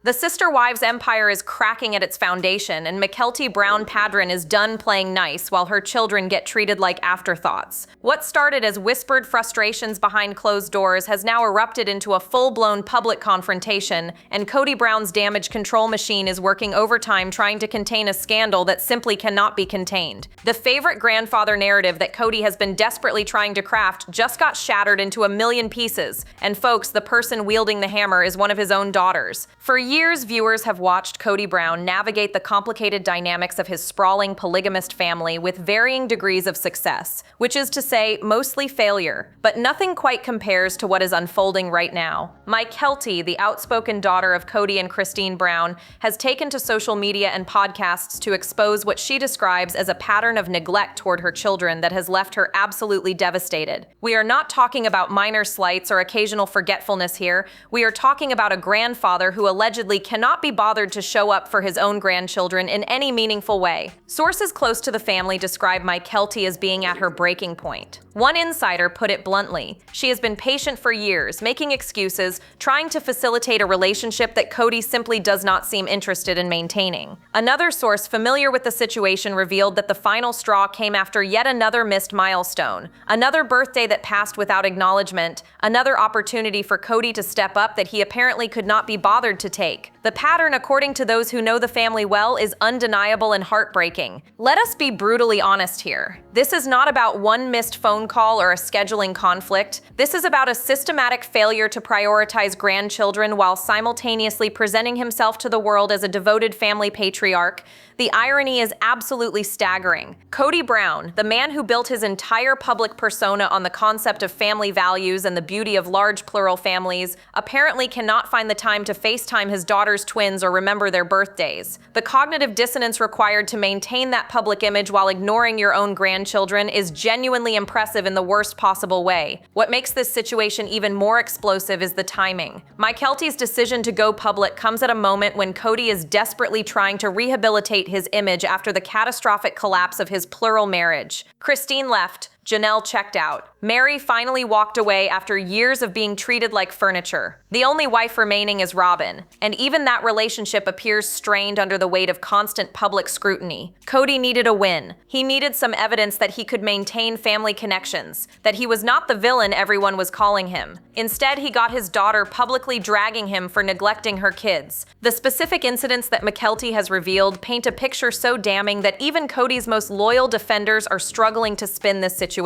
The sister wives empire is cracking at its foundation, and Mykelti Brown Padron is done playing nice while her children get treated like afterthoughts. What started as whispered frustrations behind closed doors has now erupted into a full-blown public confrontation, and Kody Brown's damage control machine is working overtime trying to contain a scandal that simply cannot be contained. The favorite grandfather narrative that Kody has been desperately trying to craft just got shattered into a million pieces, and folks, the person wielding the hammer is one of his own daughters. For years, viewers have watched Kody Brown navigate the complicated dynamics of his sprawling polygamist family with varying degrees of success, which is to say, mostly failure. But nothing quite compares to what is unfolding right now. Mykelti, the outspoken daughter of Kody and Christine Brown, has taken to social media and podcasts to expose what she describes as a pattern of neglect toward her children that has left her absolutely devastated. We are not talking about minor slights or occasional forgetfulness here. We are talking about a grandfather who allegedly cannot be bothered to show up for his own grandchildren in any meaningful way. Sources close to the family describe Mykelti as being at her breaking point. One insider put it bluntly: she has been patient for years, making excuses, trying to facilitate a relationship that Kody simply does not seem interested in maintaining. Another source familiar with the situation revealed that the final straw came after yet another missed milestone, another birthday that passed without acknowledgement, another opportunity for Kody to step up that he apparently could not be bothered to take. The pattern, according to those who know the family well, is undeniable and heartbreaking. Let us be brutally honest here. This is not about one missed phone call or a scheduling conflict. This is about a systematic failure to prioritize grandchildren while simultaneously presenting himself to the world as a devoted family patriarch. The irony is absolutely staggering. Kody Brown, the man who built his entire public persona on the concept of family values and the beauty of large plural families, apparently cannot find the time to FaceTime his daughter's twins or remember their birthdays. The cognitive dissonance required to maintain that public image while ignoring your own grandchildren is genuinely impressive in the worst possible way. What makes this situation even more explosive is the timing. Mykelti's decision to go public comes at a moment when Kody is desperately trying to rehabilitate his image after the catastrophic collapse of his plural marriage. Christine left. Janelle checked out. Mary finally walked away after years of being treated like furniture. The only wife remaining is Robyn, and even that relationship appears strained under the weight of constant public scrutiny. Kody needed a win. He needed some evidence that he could maintain family connections, that he was not the villain everyone was calling him. Instead, he got his daughter publicly dragging him for neglecting her kids. The specific incidents that Mykelti has revealed paint a picture so damning that even Kody's most loyal defenders are struggling to spin this situation.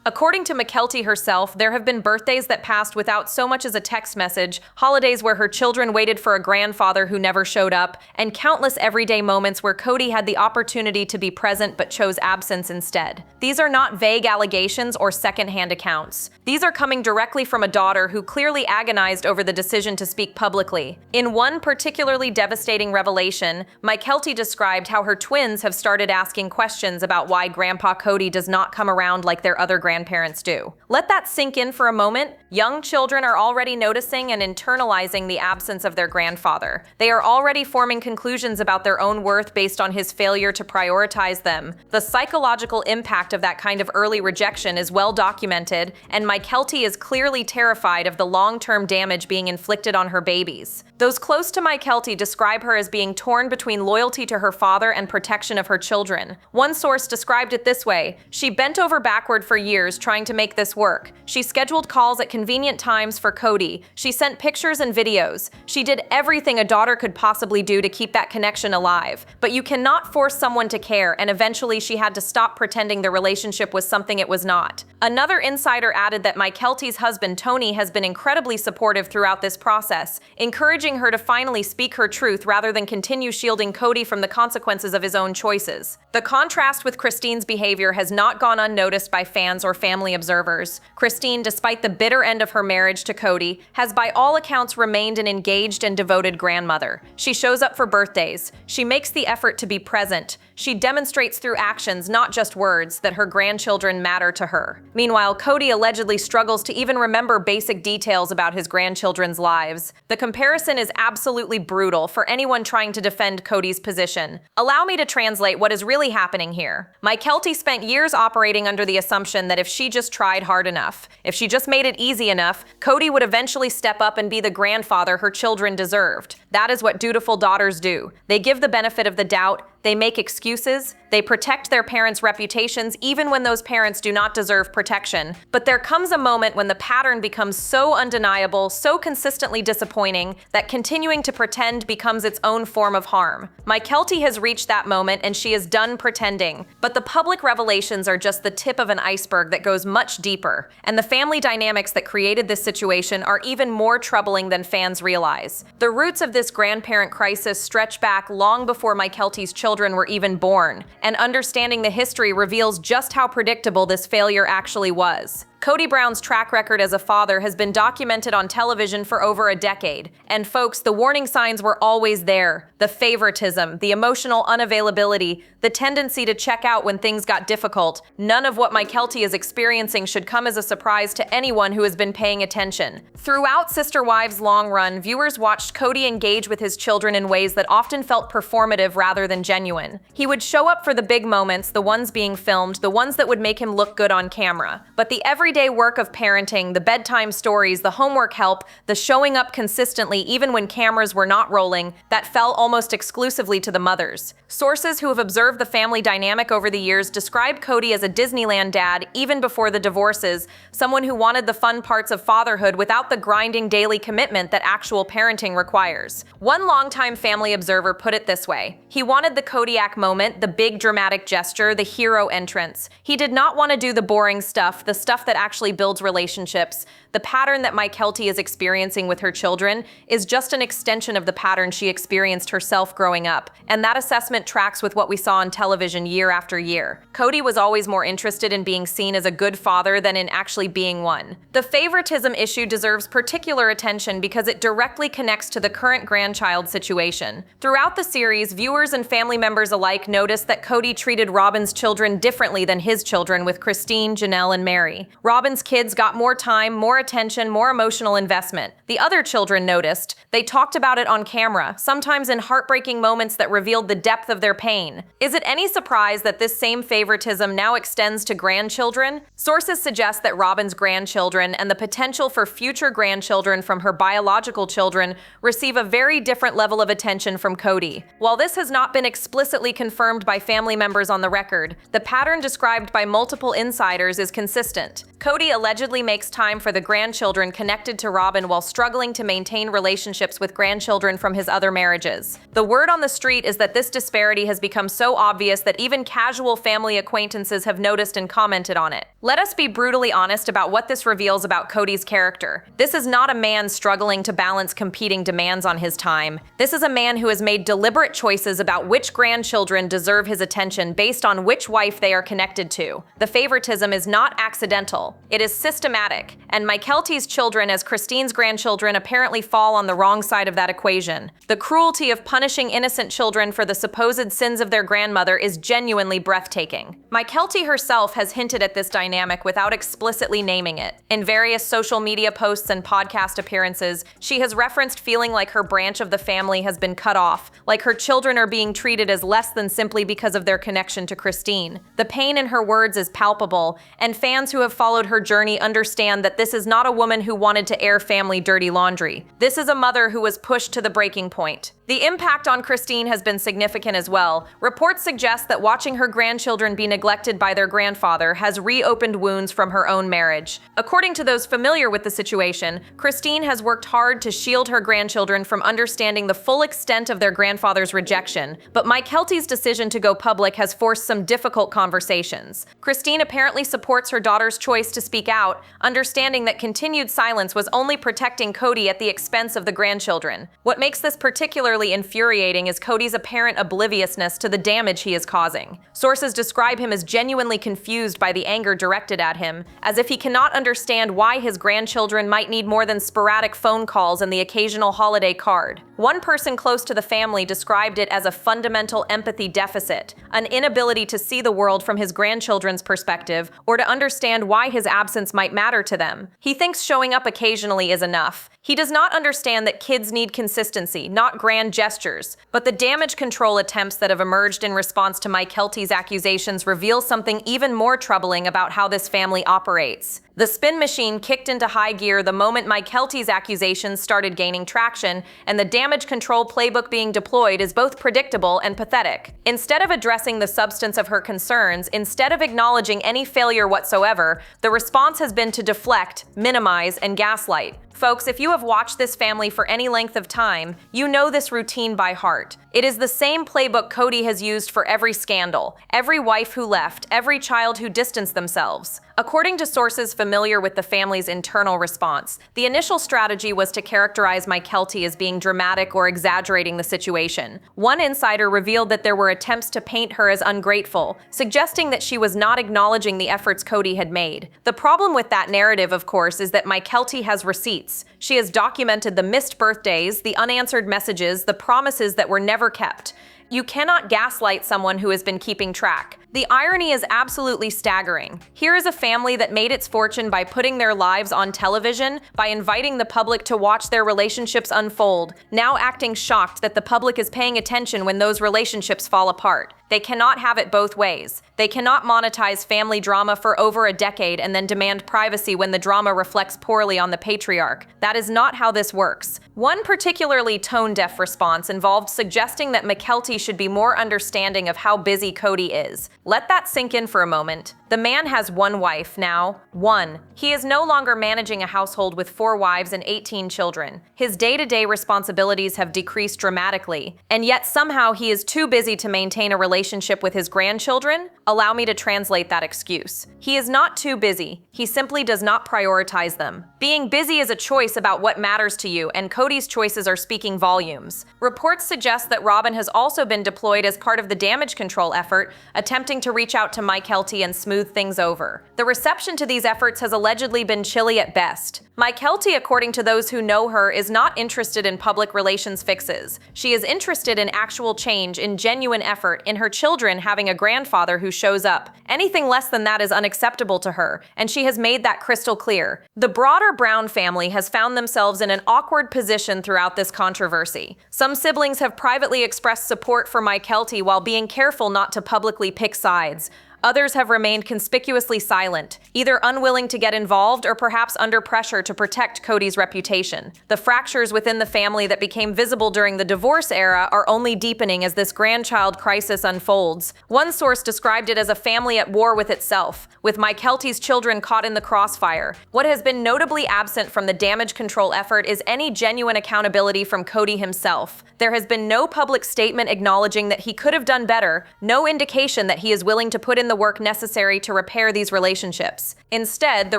According to Mykelti herself, there have been birthdays that passed without so much as a text message, holidays where her children waited for a grandfather who never showed up, and countless everyday moments where Kody had the opportunity to be present but chose absence instead. These are not vague allegations or secondhand accounts. These are coming directly from a daughter who clearly agonized over the decision to speak publicly. In one particularly devastating revelation, Mykelti described how her twins have started asking questions about why Grandpa Kody does not come around like their other grandparents do. Let that sink in for a moment. Young children are already noticing and internalizing the absence of their grandfather. They are already forming conclusions about their own worth based on his failure to prioritize them. The psychological impact of that kind of early rejection is well documented, and Mykelti is clearly terrified of the long-term damage being inflicted on her babies. Those close to Mykelti describe her as being torn between loyalty to her father and protection of her children. One source described it this way: she bent over backward for years trying to make this work. She scheduled calls at convenient times for Kody. She sent pictures and videos. She did everything a daughter could possibly do to keep that connection alive. But you cannot force someone to care, and eventually she had to stop pretending the relationship was something it was not. Another insider added that Mykelti's husband Tony has been incredibly supportive throughout this process, encouraging her to finally speak her truth rather than continue shielding Kody from the consequences of his own choices. The contrast with Christine's behavior has not gone unnoticed by fans or family observers. Christine, despite the bitter end of her marriage to Kody, has by all accounts remained an engaged and devoted grandmother. She shows up for birthdays. She makes the effort to be present. She demonstrates through actions, not just words, that her grandchildren matter to her. Meanwhile, Kody allegedly struggles to even remember basic details about his grandchildren's lives. The comparison is absolutely brutal for anyone trying to defend Kody's position. Allow me to translate what is really happening here. Mykelti spent years operating under the assumption that if she just tried hard enough, if she just made it easy enough, Kody would eventually step step up and be the grandfather her children deserved. That is what dutiful daughters do. They give the benefit of the doubt, they make excuses, they protect their parents' reputations even when those parents do not deserve protection. But there comes a moment when the pattern becomes so undeniable, so consistently disappointing, that continuing to pretend becomes its own form of harm. Mykelti has reached that moment and she is done pretending. But the public revelations are just the tip of an iceberg that goes much deeper. And the family dynamics that created this situation are even more troubling than fans realize. The roots of this grandparent crisis stretch back long before Mykelti's children were even born, and understanding the history reveals just how predictable this failure actually was. Kody Brown's track record as a father has been documented on television for over a decade. And folks, the warning signs were always there. The favoritism, the emotional unavailability, the tendency to check out when things got difficult. None of what Mykelti is experiencing should come as a surprise to anyone who has been paying attention. Throughout Sister Wives' long run, viewers watched Kody engage with his children in ways that often felt performative rather than genuine. He would show up for the big moments, the ones being filmed, the ones that would make him look good on camera. But the everyday work of parenting, the bedtime stories, the homework help, the showing up consistently even when cameras were not rolling, that fell almost exclusively to the mothers. Sources who have observed the family dynamic over the years describe Kody as a Disneyland dad even before the divorces, someone who wanted the fun parts of fatherhood without the grinding daily commitment that actual parenting requires. One longtime family observer put it this way: he wanted the Kodiak moment, the big dramatic gesture, the hero entrance. He did not want to do the boring stuff, the stuff that actually builds relationships. The pattern that Mykelti is experiencing with her children is just an extension of the pattern she experienced herself growing up, and that assessment tracks with what we saw on television year after year. Kody was always more interested in being seen as a good father than in actually being one. The favoritism issue deserves particular attention because it directly connects to the current grandchild situation. Throughout the series, viewers and family members alike noticed that Kody treated Robyn's children differently than his children with Christine, Janelle, and Mary. Robyn's kids got more time, more attention, more emotional investment. The other children noticed. They talked about it on camera, sometimes in heartbreaking moments that revealed the depth of their pain. Is it any surprise that this same favoritism now extends to grandchildren? Sources suggest that Robyn's grandchildren and the potential for future grandchildren from her biological children receive a very different level of attention from Kody. While this has not been explicitly confirmed by family members on the record, the pattern described by multiple insiders is consistent. Kody allegedly makes time for the grandchildren connected to Robyn while struggling to maintain relationships with grandchildren from his other marriages. The word on the street is that this disparity has become so obvious that even casual family acquaintances have noticed and commented on it. Let us be brutally honest about what this reveals about Kody's character. This is not a man struggling to balance competing demands on his time. This is a man who has made deliberate choices about which grandchildren deserve his attention based on which wife they are connected to. The favoritism is not accidental. It is systematic, and Mykelti's children as Christine's grandchildren apparently fall on the wrong side of that equation. The cruelty of punishing innocent children for the supposed sins of their grandmother is genuinely breathtaking. Mykelti herself has hinted at this dynamic without explicitly naming it. In various social media posts and podcast appearances, she has referenced feeling like her branch of the family has been cut off, like her children are being treated as less than simply because of their connection to Christine. The pain in her words is palpable, and fans who have followed her journey understand that this is not a woman who wanted to air family dirty laundry. This is a mother who was pushed to the breaking point. The impact on Christine has been significant as well. Reports suggest that watching her grandchildren be neglected by their grandfather has reopened wounds from her own marriage. According to those familiar with the situation, Christine has worked hard to shield her grandchildren from understanding the full extent of their grandfather's rejection, but Mykelti's decision to go public has forced some difficult conversations. Christine apparently supports her daughter's choice to speak out, understanding that continued silence was only protecting Kody at the expense of the grandchildren. What makes this particularly infuriating is Kody's apparent obliviousness to the damage he is causing. Sources describe him as genuinely confused by the anger directed at him, as if he cannot understand why his grandchildren might need more than sporadic phone calls and the occasional holiday card. One person close to the family described it as a fundamental empathy deficit, an inability to see the world from his grandchildren's perspective or to understand why his absence might matter to them. He thinks showing up occasionally is enough. He does not understand that kids need consistency, not grand gestures. But the damage control attempts that have emerged in response to Mykelti's accusations reveal something even more troubling about how this family operates. The spin machine kicked into high gear the moment Mykelti's accusations started gaining traction, and the damage control playbook being deployed is both predictable and pathetic. Instead of addressing the substance of her concerns, instead of acknowledging any failure whatsoever, the response has been to deflect, minimize, and gaslight. Folks, if you have watched this family for any length of time, you know this routine by heart. It is the same playbook Kody has used for every scandal, every wife who left, every child who distanced themselves. According to sources familiar with the family's internal response, the initial strategy was to characterize Mykelti as being dramatic or exaggerating the situation. One insider revealed that there were attempts to paint her as ungrateful, suggesting that she was not acknowledging the efforts Kody had made. The problem with that narrative, of course, is that Mykelti has receipts. She has documented the missed birthdays, the unanswered messages, the promises that were never kept. You cannot gaslight someone who has been keeping track. The irony is absolutely staggering. Here is a family that made its fortune by putting their lives on television, by inviting the public to watch their relationships unfold, now acting shocked that the public is paying attention when those relationships fall apart. They cannot have it both ways. They cannot monetize family drama for over a decade and then demand privacy when the drama reflects poorly on the patriarch. That is not how this works. One particularly tone-deaf response involved suggesting that Mykelti should be more understanding of how busy Kody is. Let that sink in for a moment. The man has one wife now. One. He is no longer managing a household with 4 wives and 18 children. His day-to-day responsibilities have decreased dramatically, and yet somehow he is too busy to maintain a relationship with his grandchildren? Allow me to translate that excuse. He is not too busy. He simply does not prioritize them. Being busy is a choice about what matters to you, and Kody's choices are speaking volumes. Reports suggest that Robyn has also been deployed as part of the damage control effort, attempting to reach out to Mykelti and smooth things over. The reception to these efforts has allegedly been chilly at best. Mykelti, according to those who know her, is not interested in public relations fixes. She is interested in actual change, in genuine effort, in her children having a grandfather who shows up. Anything less than that is unacceptable to her, and she has made that crystal clear. The broader Brown family has found themselves in an awkward position throughout this controversy. Some siblings have privately expressed support for Mykelti while being careful not to publicly pick sides. Others have remained conspicuously silent, either unwilling to get involved or perhaps under pressure to protect Kody's reputation. The fractures within the family that became visible during the divorce era are only deepening as this grandchild crisis unfolds. One source described it as a family at war with itself, with Mykelti's children caught in the crossfire. What has been notably absent from the damage control effort is any genuine accountability from Kody himself. There has been no public statement acknowledging that he could have done better, no indication that he is willing to put in the work necessary to repair these relationships. Instead, the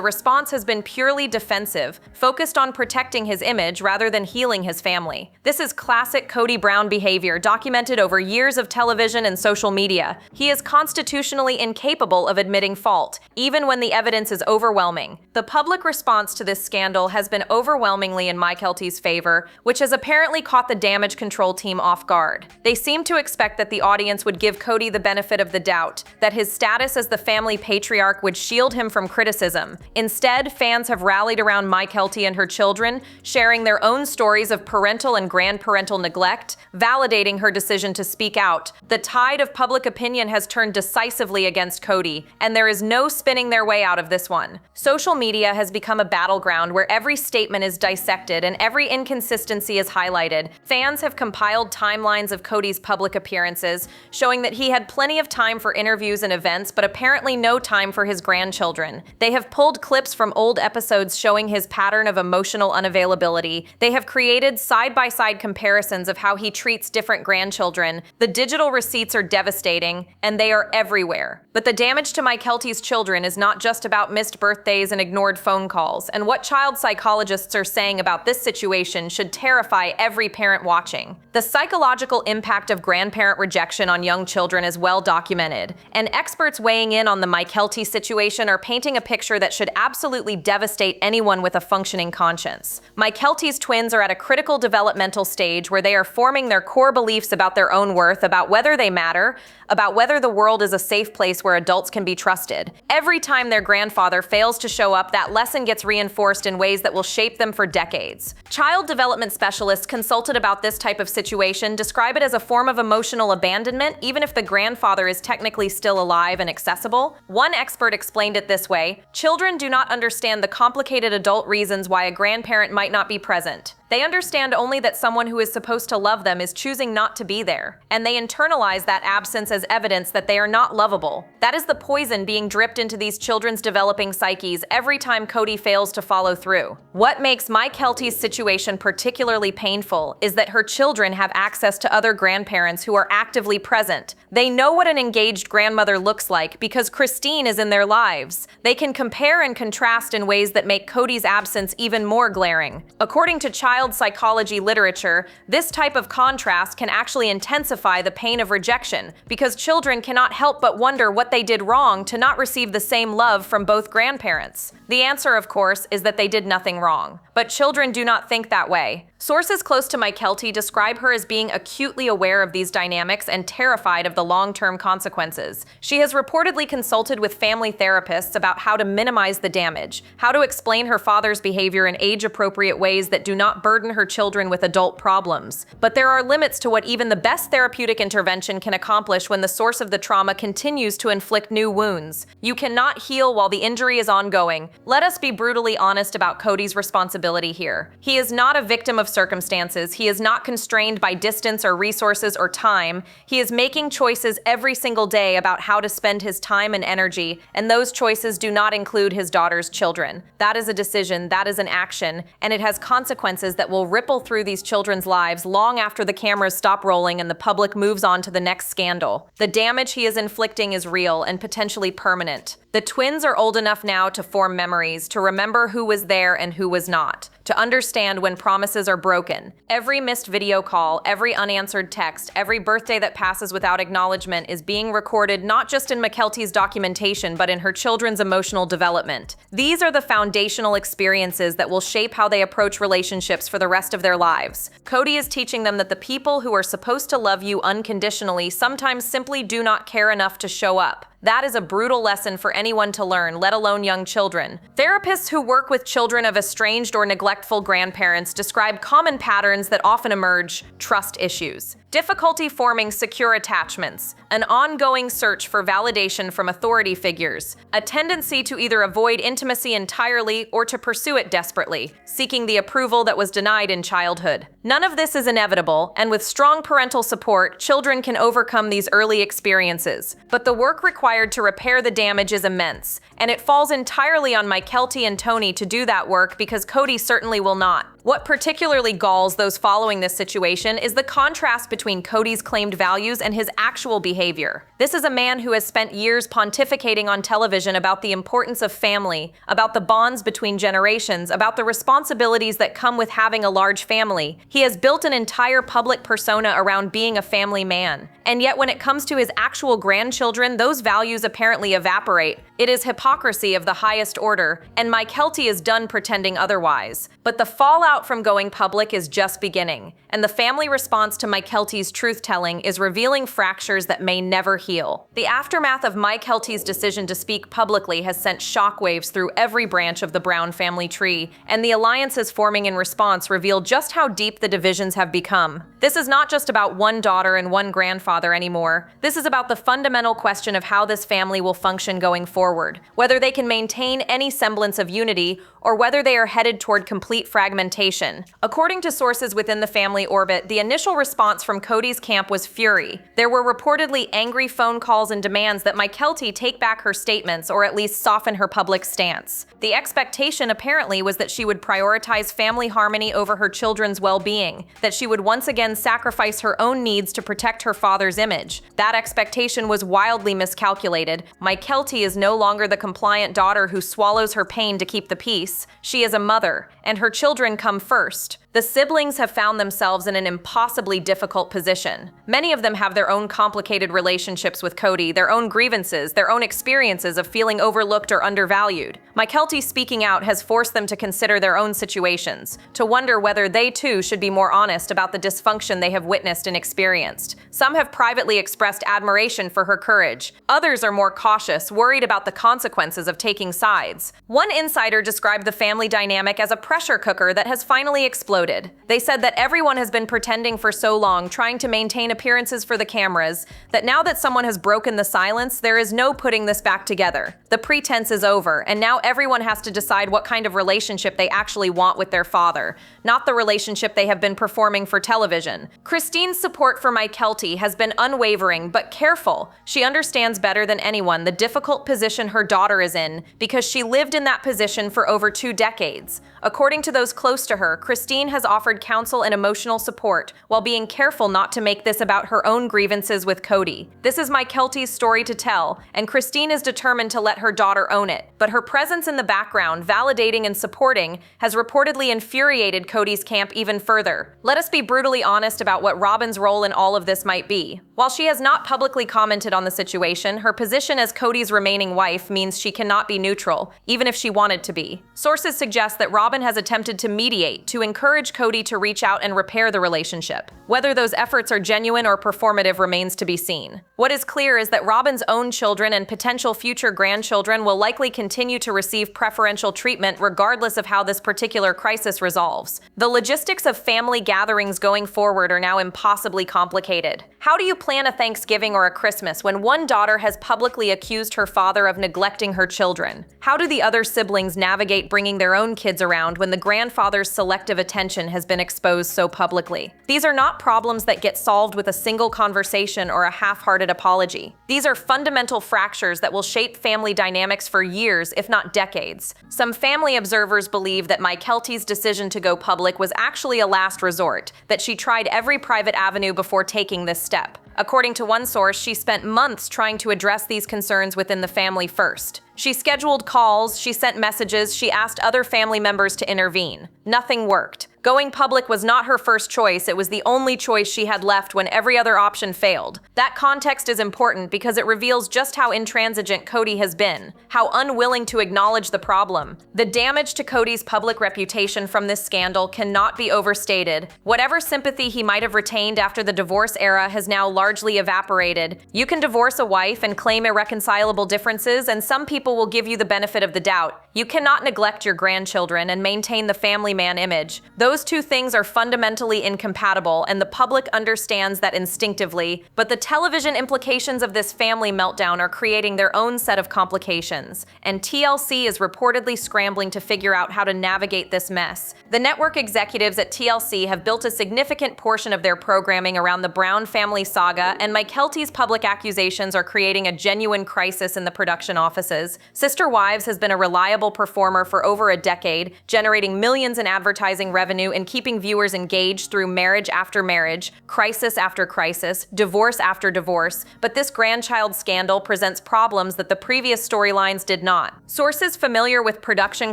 response has been purely defensive, focused on protecting his image rather than healing his family. This is classic Kody Brown behavior documented over years of television and social media. He is constitutionally incapable of admitting fault, even when the evidence is overwhelming. The public response to this scandal has been overwhelmingly in Mykelti's favor, which has apparently caught the damage control team off guard. They seem to expect that the audience would give Kody the benefit of the doubt, that his status as the family patriarch would shield him from criticism. Instead, fans have rallied around Mykelti and her children, sharing their own stories of parental and grandparental neglect, validating her decision to speak out. The tide of public opinion has turned decisively against Kody, and there is no spinning their way out of this one. Social media has become a battleground where every statement is dissected and every inconsistency is highlighted. Fans have compiled timelines of Kody's public appearances, showing that he had plenty of time for interviews and events, but apparently no time for his grandchildren. They have pulled clips from old episodes showing his pattern of emotional unavailability. They have created side-by-side comparisons of how he treats different grandchildren. The digital receipts are devastating, and they are everywhere. But the damage to Mykelti's children is not just about missed birthdays and ignored phone calls, and what child psychologists are saying about this situation should terrify every parent watching. The psychological impact of grandparent rejection on young children is well documented, and experts Experts weighing in on the Mykelti situation are painting a picture that should absolutely devastate anyone with a functioning conscience. Mykelti's twins are at a critical developmental stage where they are forming their core beliefs about their own worth, about whether they matter, about whether the world is a safe place where adults can be trusted. Every time their grandfather fails to show up, that lesson gets reinforced in ways that will shape them for decades. Child development specialists consulted about this type of situation describe it as a form of emotional abandonment, even if the grandfather is technically still alive and accessible. One expert explained it this way: children do not understand the complicated adult reasons why a grandparent might not be present. They understand only that someone who is supposed to love them is choosing not to be there, and they internalize that absence as evidence that they are not lovable. That is the poison being dripped into these children's developing psyches every time Kody fails to follow through. What makes Mykelti's situation particularly painful is that her children have access to other grandparents who are actively present. They know what an engaged grandmother looks like because Christine is in their lives. They can compare and contrast in ways that make Kody's absence even more glaring. According to child psychology literature, this type of contrast can actually intensify the pain of rejection because children cannot help but wonder what they did wrong to not receive the same love from both grandparents. The answer, of course, is that they did nothing wrong. But children do not think that way. Sources close to Mykelti describe her as being acutely aware of these dynamics and terrified of the long-term consequences. She has reportedly consulted with family therapists about how to minimize the damage, how to explain her father's behavior in age-appropriate ways that do not burden her children with adult problems. But there are limits to what even the best therapeutic intervention can accomplish when the source of the trauma continues to inflict new wounds. You cannot heal while the injury is ongoing. Let us be brutally honest about Kody's responsibility here. He is not a victim of circumstances. He is not constrained by distance or resources or time. He is making choices every single day about how to spend his time and energy, and those choices do not include his daughter's children. That is a decision, that is an action, and it has consequences that will ripple through these children's lives long after the cameras stop rolling and the public moves on to the next scandal. The damage he is inflicting is real and potentially permanent. The twins are old enough now to form memories, to remember who was there and who was not, to understand when promises are broken. Every missed video call, every unanswered text, every birthday that passes without acknowledgement is being recorded not just in Mykelti's documentation, but in her children's emotional development. These are the foundational experiences that will shape how they approach relationships for the rest of their lives. Kody is teaching them that the people who are supposed to love you unconditionally sometimes simply do not care enough to show up. That is a brutal lesson for anyone to learn, let alone young children. Therapists who work with children of estranged or neglectful grandparents describe common patterns that often emerge: trust issues, difficulty forming secure attachments, an ongoing search for validation from authority figures, a tendency to either avoid intimacy entirely or to pursue it desperately, seeking the approval that was denied in childhood. None of this is inevitable, and with strong parental support, children can overcome these early experiences. But the work required to repair the damage is immense, and it falls entirely on Mykelti and Tony to do that work because Kody certainly will not. What particularly galls those following this situation is the contrast between Kody's claimed values and his actual behavior. This is a man who has spent years pontificating on television about the importance of family, about the bonds between generations, about the responsibilities that come with having a large family. He has built an entire public persona around being a family man. And yet when it comes to his actual grandchildren, those values apparently evaporate. It is hypocrisy of the highest order, and Mykelti is done pretending otherwise. But the fallout from going public is just beginning, and the family response to Mykelti's truth-telling is revealing fractures that may never heal. The aftermath of Mykelti's decision to speak publicly has sent shockwaves through every branch of the Brown family tree, and the alliances forming in response reveal just how deep the divisions have become. This is not just about one daughter and one grandfather anymore. This is about the fundamental question of how this family will function going forward, whether they can maintain any semblance of unity or whether they are headed toward complete fragmentation. According to sources within the family orbit, the initial response from Kody's camp was fury. There were reportedly angry phone calls and demands that Mykelti take back her statements or at least soften her public stance. The expectation apparently was that she would prioritize family harmony over her children's well-being, that she would once again sacrifice her own needs to protect her father's image. That expectation was wildly miscalculated. Mykelti is no longer the compliant daughter who swallows her pain to keep the peace. She is a mother, and her children come first. The siblings have found themselves in an impossibly difficult position. Many of them have their own complicated relationships with Kody, their own grievances, their own experiences of feeling overlooked or undervalued. Mykelti speaking out has forced them to consider their own situations, to wonder whether they too should be more honest about the dysfunction they have witnessed and experienced. Some have privately expressed admiration for her courage. Others are more cautious, worried about the consequences of taking sides. One insider described the family dynamic as a pressure cooker that has finally exploded. They said that everyone has been pretending for so long, trying to maintain appearances for the cameras, that now that someone has broken the silence, there is no putting this back together. The pretense is over, and now everyone has to decide what kind of relationship they actually want with their father, not the relationship they have been performing for television. Christine's support for Mykelti has been unwavering, but careful. She understands better than anyone the difficult position her daughter is in, because she lived in that position for over 2 decades. According to those close to her, Christine has offered counsel and emotional support while being careful not to make this about her own grievances with Kody. This is Mykelti's story to tell, and Christine is determined to let her daughter own it. But her presence in the background, validating and supporting, has reportedly infuriated Kody's camp even further. Let us be brutally honest about what Robyn's role in all of this might be. While she has not publicly commented on the situation, her position as Kody's remaining wife means she cannot be neutral, even if she wanted to be. Sources suggest that Robyn has attempted to mediate, to encourage Kody to reach out and repair the relationship. Whether those efforts are genuine or performative remains to be seen. What is clear is that Robyn's own children and potential future grandchildren will likely continue to receive preferential treatment regardless of how this particular crisis resolves. The logistics of family gatherings going forward are now impossibly complicated. How do you plan a Thanksgiving or a Christmas when one daughter has publicly accused her father of neglecting her children? How do the other siblings navigate bringing their own kids around when the grandfather's selective attention has been exposed so publicly? These are not problems that get solved with a single conversation or a half-hearted apology. These are fundamental fractures that will shape family dynamics for years, if not decades. Some family observers believe that Mykelti's decision to go public was actually a last resort, that she tried every private avenue before taking this step. According to one source, she spent months trying to address these concerns within the family first. She scheduled calls, she sent messages, she asked other family members to intervene. Nothing worked. Going public was not her first choice, it was the only choice she had left when every other option failed. That context is important because it reveals just how intransigent Kody has been, how unwilling to acknowledge the problem. The damage to Kody's public reputation from this scandal cannot be overstated. Whatever sympathy he might have retained after the divorce era has now largely evaporated. You can divorce a wife and claim irreconcilable differences, and some people will give you the benefit of the doubt. You cannot neglect your grandchildren and maintain the family man image. Those two things are fundamentally incompatible, and the public understands that instinctively, but the television implications of this family meltdown are creating their own set of complications, and TLC is reportedly scrambling to figure out how to navigate this mess. The network executives at TLC have built a significant portion of their programming around the Brown family saga, and Mykelti's public accusations are creating a genuine crisis in the production offices. Sister Wives has been a reliable performer for over a decade, generating millions in advertising revenue and keeping viewers engaged through marriage after marriage, crisis after crisis, divorce after divorce, but this grandchild scandal presents problems that the previous storylines did not. Sources familiar with production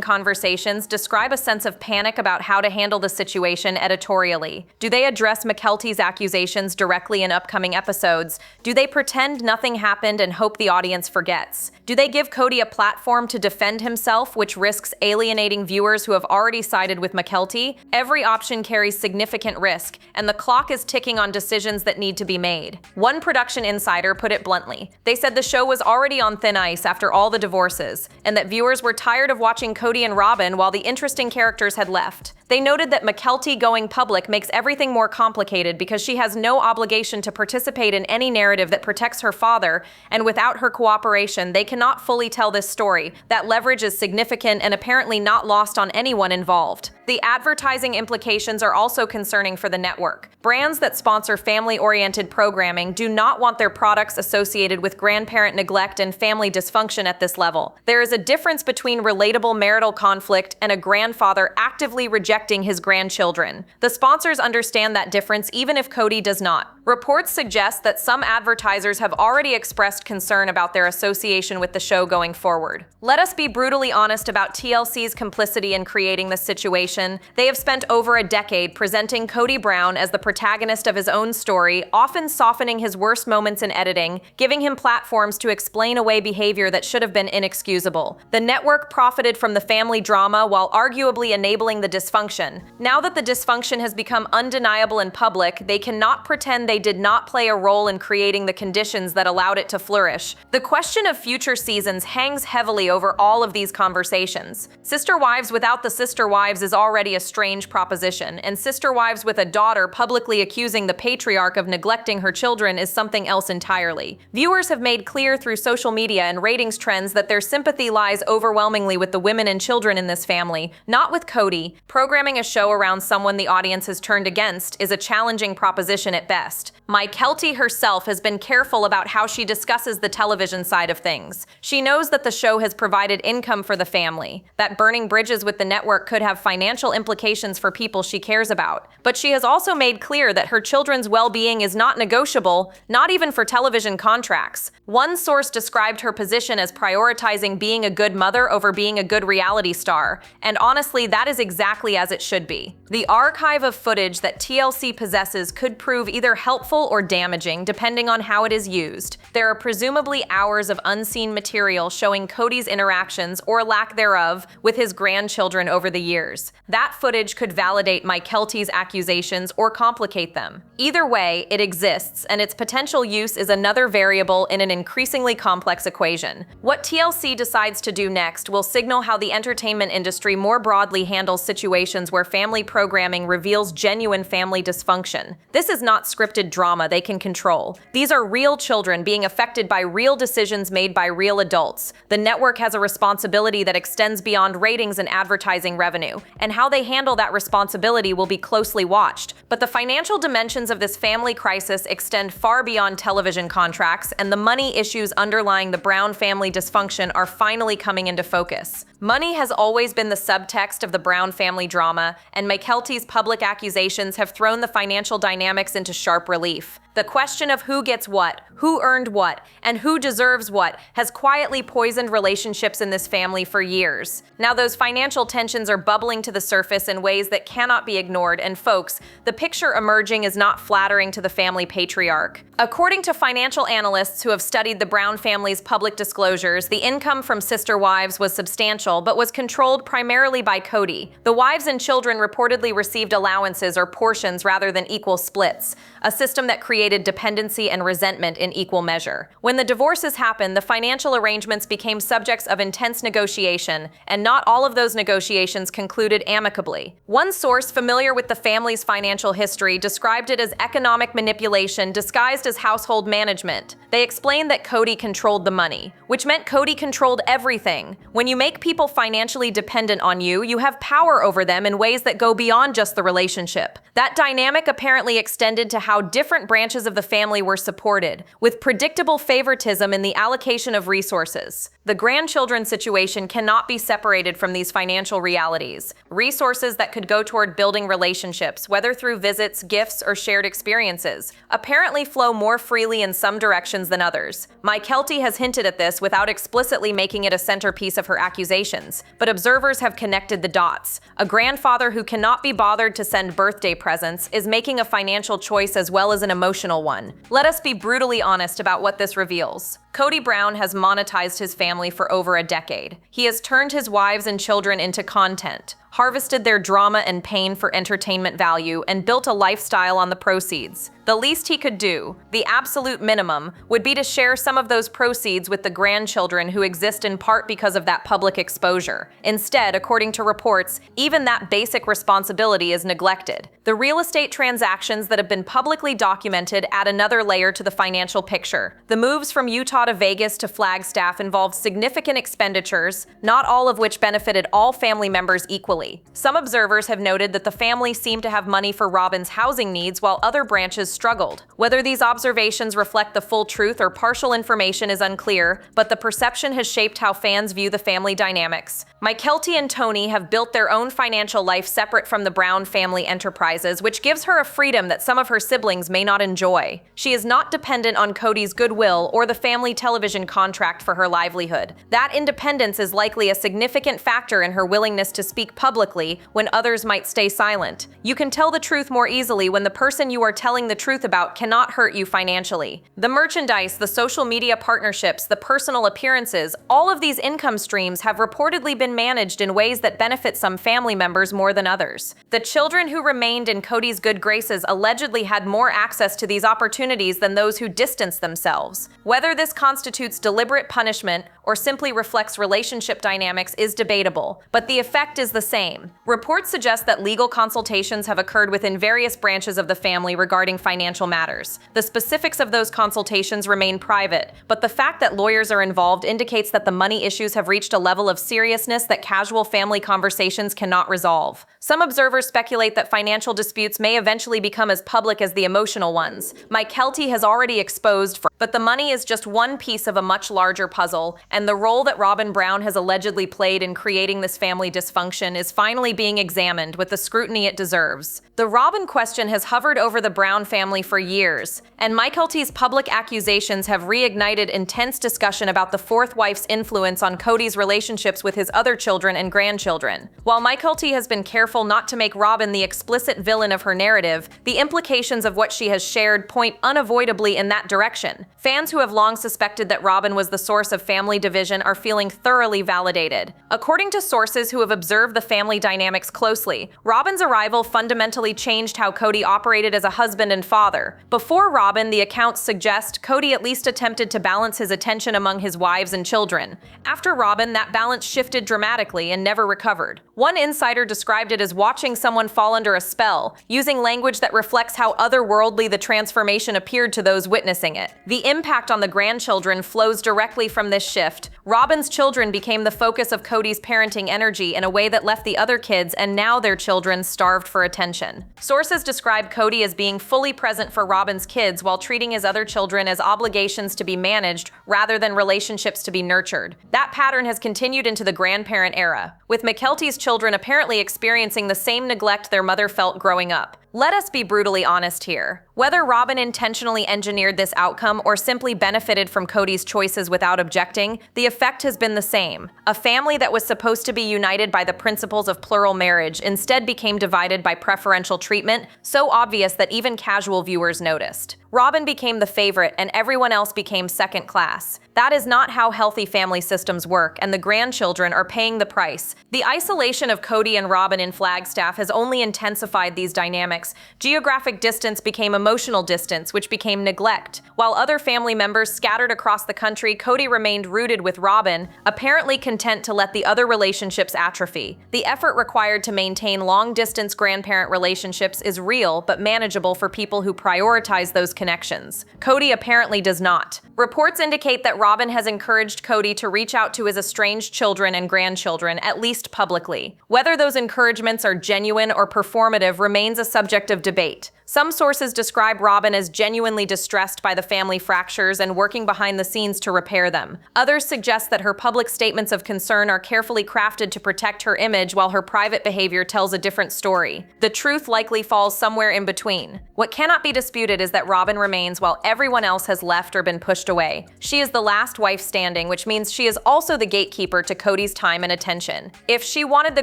conversations describe a sense of panic about how to handle the situation editorially. Do they address Mykelti's accusations directly in upcoming episodes? Do they pretend nothing happened and hope the audience forgets? Do they give Kody a platform to defend himself, which risks alienating viewers who have already sided with Mykelti? Every option carries significant risk, and the clock is ticking on decisions that need to be made. One production insider put it bluntly. They said the show was already on thin ice after all the divorces, and that viewers were tired of watching Kody and Robyn while the interesting characters had left. They noted that Mykelti going public makes everything more complicated because she has no obligation to participate in any narrative that protects her father, and without her cooperation, they cannot fully tell this story. That leverage is significant and apparently not lost on anyone involved. The advertising implications are also concerning for the network. Brands that sponsor family-oriented programming do not want their products associated with grandparent neglect and family dysfunction at this level. There is a difference between relatable marital conflict and a grandfather actively rejecting his grandchildren. The sponsors understand that difference even if Kody does not. Reports suggest that some advertisers have already expressed concern about their association with the show going forward. Let us be brutally honest about TLC's complicity in creating this situation. situation, they have spent over a decade presenting Kody Brown as the protagonist of his own story, often softening his worst moments in editing, giving him platforms to explain away behavior that should have been inexcusable. The network profited from the family drama while arguably enabling the dysfunction. Now that the dysfunction has become undeniable in public, they cannot pretend they did not play a role in creating the conditions that allowed it to flourish. The question of future seasons hangs heavily over all of these conversations. Sister wives without the sister wives is already a strange proposition, and sister wives with a daughter publicly accusing the patriarch of neglecting her children is something else entirely. Viewers have made clear through social media and ratings trends that their sympathy lies overwhelmingly with the women and children in this family, not with Kody. Programming a show around someone the audience has turned against is a challenging proposition at best. Mykelti herself has been careful about how she discusses the television side of things. She knows that the show has provided income for the family, that burning bridges with the network could have financial implications for people she cares about. But she has also made clear that her children's well-being is not negotiable, not even for television contracts. One source described her position as prioritizing being a good mother over being a good reality star, and honestly, that is exactly as it should be. The archive of footage that TLC possesses could prove either helpful or damaging, depending on how it is used. There are presumably hours of unseen material showing Kody's interactions, or lack thereof, with his grandchildren over the years. That footage could validate Mykelti's accusations or complicate them. Either way, it exists, and its potential use is another variable in an increasingly complex equation. What TLC decides to do next will signal how the entertainment industry more broadly handles situations where family programming reveals genuine family dysfunction. This is not scripted drama they can control. These are real children being affected by real decisions made by real adults. The network has a responsibility that extends beyond ratings and advertising revenue, and how they handle that responsibility will be closely watched. But the financial dimensions of this family crisis extend far beyond television contracts, and the money issues underlying the Brown family dysfunction are finally coming into focus. Money has always been the subtext of the Brown family drama, and Mykelti's public accusations have thrown the financial dynamics into sharp relief. The question of who gets what, who earned what, and who deserves what has quietly poisoned relationships in this family for years. Now those financial tensions are bubbling to the surface in ways that cannot be ignored, and folks, the picture emerging is not flattering to the family patriarch. According to financial analysts who have studied the Brown family's public disclosures, the income from sister wives was substantial but was controlled primarily by Kody. The wives and children reportedly received allowances or portions rather than equal splits, a system that created dependency and resentment in equal measure. When the divorces happened, the financial arrangements became subjects of intense negotiation, and not all of those negotiations concluded amicably. One source familiar with the family's financial history described it as economic manipulation disguised as household management. They explained that Kody controlled the money, which meant Kody controlled everything. When you make people financially dependent on you, you have power over them in ways that go beyond just the relationship. That dynamic apparently extended to how different branches of the family were supported, with predictable favoritism in the allocation of resources. The grandchildren situation cannot be separated from these financial realities. Resources that could go toward building relationships, whether through visits, gifts, or shared experiences, apparently flow more freely in some directions than others. Mykelti has hinted at this without explicitly making it a centerpiece of her accusations, but observers have connected the dots. A grandfather who cannot be bothered to send birthday presents is making a financial choice as well as an emotional one. Let us be brutally honest about what this reveals. Kody Brown has monetized his family for over a decade. He has turned his wives and children into content, harvested their drama and pain for entertainment value, and built a lifestyle on the proceeds. The least he could do, the absolute minimum, would be to share some of those proceeds with the grandchildren who exist in part because of that public exposure. Instead, according to reports, even that basic responsibility is neglected. The real estate transactions that have been publicly documented add another layer to the financial picture. The moves from Utah to Vegas to Flagstaff involved significant expenditures, not all of which benefited all family members equally. Some observers have noted that the family seemed to have money for Robyn's housing needs while other branches struggled. Whether these observations reflect the full truth or partial information is unclear, but the perception has shaped how fans view the family dynamics. Mykelti and Tony have built their own financial life separate from the Brown family enterprises, which gives her a freedom that some of her siblings may not enjoy. She is not dependent on Kody's goodwill or the family's family television contract for her livelihood. That independence is likely a significant factor in her willingness to speak publicly when others might stay silent. You can tell the truth more easily when the person you are telling the truth about cannot hurt you financially. The merchandise, the social media partnerships, the personal appearances, all of these income streams have reportedly been managed in ways that benefit some family members more than others. The children who remained in Kody's good graces allegedly had more access to these opportunities than those who distanced themselves. Whether this constitutes deliberate punishment or simply reflects relationship dynamics is debatable, but the effect is the same. Reports suggest that legal consultations have occurred within various branches of the family regarding financial matters. The specifics of those consultations remain private, but the fact that lawyers are involved indicates that the money issues have reached a level of seriousness that casual family conversations cannot resolve. Some observers speculate that financial disputes may eventually become as public as the emotional ones. Mykelti has already exposed, but the money is just one piece of a much larger puzzle, and the role that Robyn Brown has allegedly played in creating this family dysfunction is finally being examined with the scrutiny it deserves. The Robyn question has hovered over the Brown family for years, and Mykelti's public accusations have reignited intense discussion about the fourth wife's influence on Kody's relationships with his other children and grandchildren. While Mykelti has been careful not to make Robyn the explicit villain of her narrative, the implications of what she has shared point unavoidably in that direction. Fans who have long suspected that Robyn was the source of family division are feeling thoroughly validated. According to sources who have observed the family dynamics closely, Robyn's arrival fundamentally changed how Kody operated as a husband and father. Before Robyn, the accounts suggest Kody at least attempted to balance his attention among his wives and children. After Robyn, that balance shifted dramatically and never recovered. One insider described it as watching someone fall under a spell, using language that reflects how otherworldly the transformation appeared to those witnessing it. The impact on the grandchildren flows directly from this shift. Robyn's children became the focus of Kody's parenting energy in a way that left the other kids and now their children starved for attention. Sources describe Kody as being fully present for Robyn's kids while treating his other children as obligations to be managed rather than relationships to be nurtured. That pattern has continued into the grandparent era, with Mykelti's children apparently experiencing the same neglect their mother felt growing up. Let us be brutally honest here. Whether Robyn intentionally engineered this outcome or simply benefited from Kody's choices without objecting, the effect has been the same. A family that was supposed to be united by the principles of plural marriage instead became divided by preferential treatment, so obvious that even casual viewers noticed. Robyn became the favorite and everyone else became second class. That is not how healthy family systems work, and the grandchildren are paying the price. The isolation of Kody and Robyn in Flagstaff has only intensified these dynamics. Geographic distance became emotional distance, which became neglect. While other family members scattered across the country, Kody remained rooted with Robyn, apparently content to let the other relationships atrophy. The effort required to maintain long-distance grandparent relationships is real but manageable for people who prioritize those connections. Kody apparently does not. Reports indicate that Robyn has encouraged Kody to reach out to his estranged children and grandchildren, at least publicly. Whether those encouragements are genuine or performative remains a subject of debate. Some sources describe Robyn as genuinely distressed by the family fractures and working behind the scenes to repair them. Others suggest that her public statements of concern are carefully crafted to protect her image while her private behavior tells a different story. The truth likely falls somewhere in between. What cannot be disputed is that Robyn remains while everyone else has left or been pushed away. She is the last wife standing, which means she is also the gatekeeper to Kody's time and attention. If she wanted the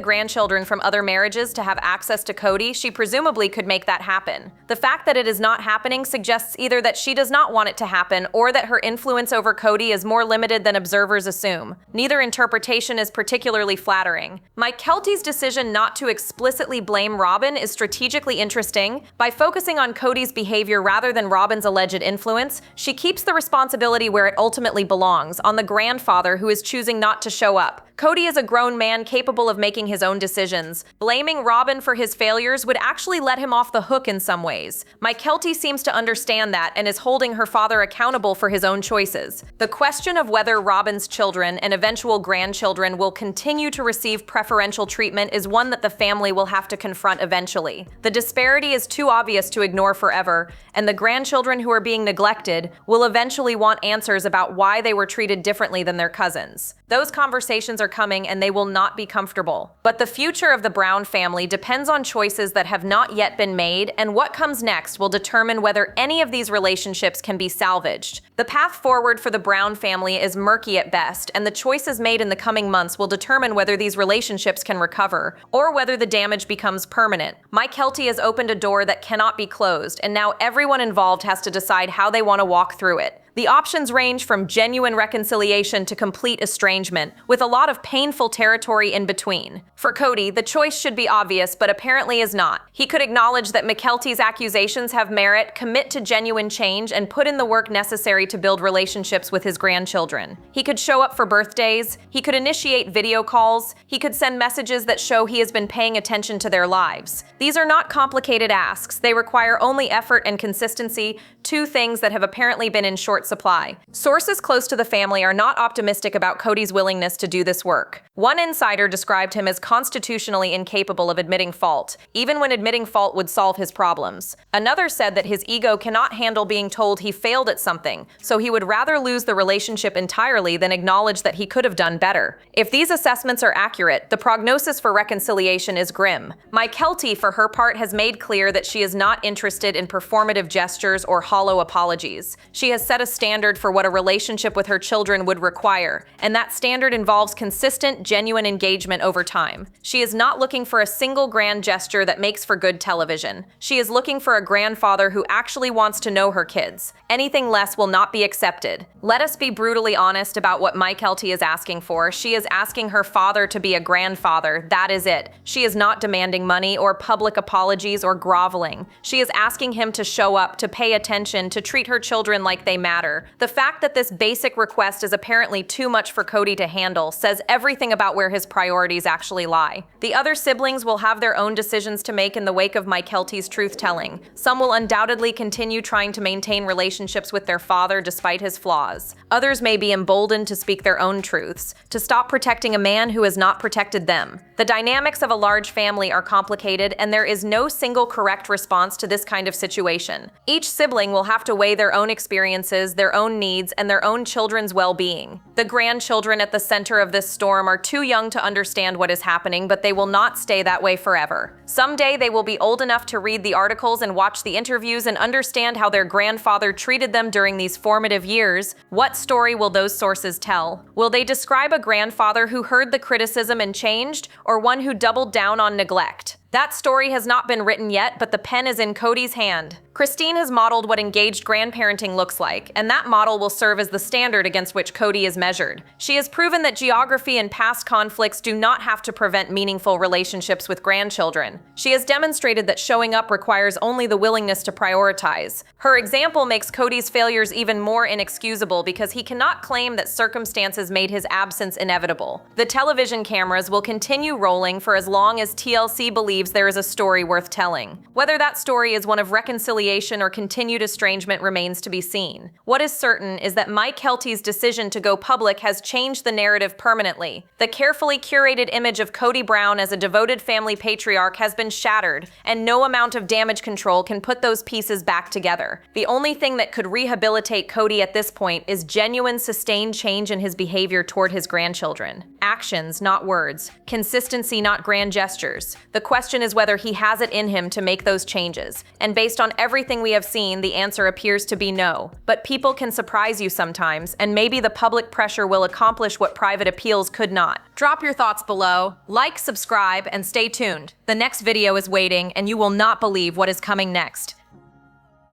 grandchildren from other marriages to have access to Kody, she presumably could make that happen. The fact that it is not happening suggests either that she does not want it to happen or that her influence over Kody is more limited than observers assume. Neither interpretation is particularly flattering. Mykelti's decision not to explicitly blame Robyn is strategically interesting. By focusing on Kody's behavior rather than Robyn's alleged influence, she keeps the responsibility where it ultimately belongs, on the grandfather who is choosing not to show up. Kody is a grown man capable of making his own decisions. Blaming Robyn for his failures would actually let him off the hook in some ways. Mykelti seems to understand that and is holding her father accountable for his own choices. The question of whether Robyn's children and eventual grandchildren will continue to receive preferential treatment is one that the family will have to confront eventually. The disparity is too obvious to ignore forever, and the grandchildren who are being neglected will eventually want answers about why they were treated differently than their cousins. Those conversations are coming and they will not be comfortable. But the future of the Brown family depends on choices that have not yet been made and what What comes next will determine whether any of these relationships can be salvaged. The path forward for the Brown family is murky at best, and the choices made in the coming months will determine whether these relationships can recover, or whether the damage becomes permanent. Mykelti has opened a door that cannot be closed, and now everyone involved has to decide how they want to walk through it. The options range from genuine reconciliation to complete estrangement, with a lot of painful territory in between. For Kody, the choice should be obvious, but apparently is not. He could acknowledge that Mykelti's accusations have merit, commit to genuine change, and put in the work necessary to build relationships with his grandchildren. He could show up for birthdays, he could initiate video calls, he could send messages that show he has been paying attention to their lives. These are not complicated asks, they require only effort and consistency, two things that have apparently been in short supply. Sources close to the family are not optimistic about Kody's willingness to do this work. One insider described him as constitutionally incapable of admitting fault, even when admitting fault would solve his problems. Another said that his ego cannot handle being told he failed at something, so he would rather lose the relationship entirely than acknowledge that he could have done better. If these assessments are accurate, the prognosis for reconciliation is grim. Mykelti, for her part, has made clear that she is not interested in performative gestures or hollow apologies. She has set a standard for what a relationship with her children would require, and that standard involves consistent, genuine engagement over time. She is not looking for a single grand gesture that makes for good television. She is looking for a grandfather who actually wants to know her kids. Anything less will not be accepted. Let us be brutally honest about what Mykelti is asking for. She is asking her father to be a grandfather. That is it. She is not demanding money or public apologies or groveling. She is asking him to show up, to pay attention, to treat her children like they matter. The fact that this basic request is apparently too much for Kody to handle says everything about where his priorities actually lie. The other siblings will have their own decisions to make in the wake of Mykelti's truth-telling. Some will undoubtedly continue trying to maintain relationships with their father despite his flaws. Others may be emboldened to speak their own truths, to stop protecting a man who has not protected them. The dynamics of a large family are complicated, and there is no single correct response to this kind of situation. Each sibling will have to weigh their own experiences, their own needs, and their own children's well-being. The grandchildren at the center of this storm are too young to understand what is happening, but they will not stay that way forever. Someday they will be old enough to read the articles and watch the interviews and understand how their grandfather treated them during these formative years. What story will those sources tell? Will they describe a grandfather who heard the criticism and changed, or one who doubled down on neglect? That story has not been written yet, but the pen is in Kody's hand. Christine has modeled what engaged grandparenting looks like, and that model will serve as the standard against which Kody is measured. She has proven that geography and past conflicts do not have to prevent meaningful relationships with grandchildren. She has demonstrated that showing up requires only the willingness to prioritize. Her example makes Kody's failures even more inexcusable because he cannot claim that circumstances made his absence inevitable. The television cameras will continue rolling for as long as TLC believes there is a story worth telling. Whether that story is one of reconciliation or continued estrangement remains to be seen. What is certain is that Mykelti's decision to go public has changed the narrative permanently. The carefully curated image of Kody Brown as a devoted family patriarch has been shattered, and no amount of damage control can put those pieces back together. The only thing that could rehabilitate Kody at this point is genuine, sustained change in his behavior toward his grandchildren. Actions, not words. Consistency, not grand gestures. The question is whether he has it in him to make those changes. And based on everything we have seen, the answer appears to be no. But people can surprise you sometimes, and maybe the public pressure will accomplish what private appeals could not. Drop your thoughts below, like, subscribe, and stay tuned. The next video is waiting, and you will not believe what is coming next.